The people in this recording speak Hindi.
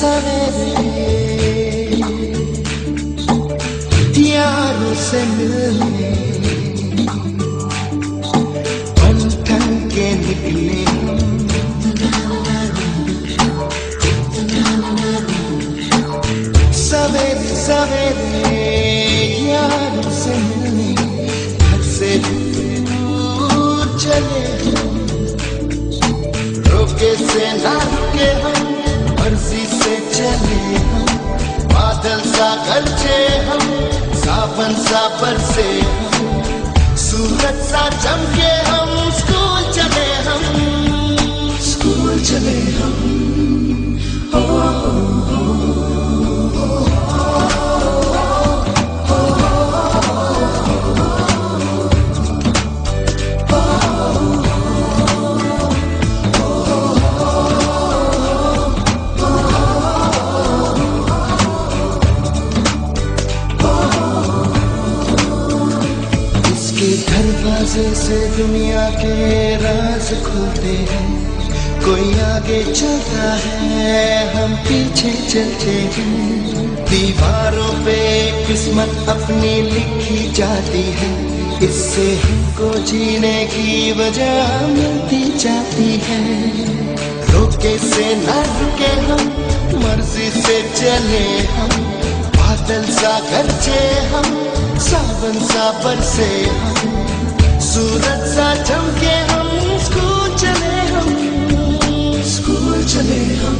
सवेरे यारों से मिलने बन ठन के निकले सवेरे सवेरे यारों से मिलने घर से दूर चले रोके से ना रुके हम मर्जी से चले हम बादल सा गरजे हम सावन सा बरसे हम सूरज सा चमके हम स्कूल चले हम दरवाजे से दुनिया के राज खुलते हैं कोई आगे चलता है हम पीछे चलते हैं दीवारों पे किस्मत अपनी लिखी जाती है इससे हमको जीने की वजह मिलती जाती है रोके से ना रुके हम मर्जी से चले हम बादल सा गरजे हम सावन सा बरसे हम सूरज सा चमके हम स्कूल चले हम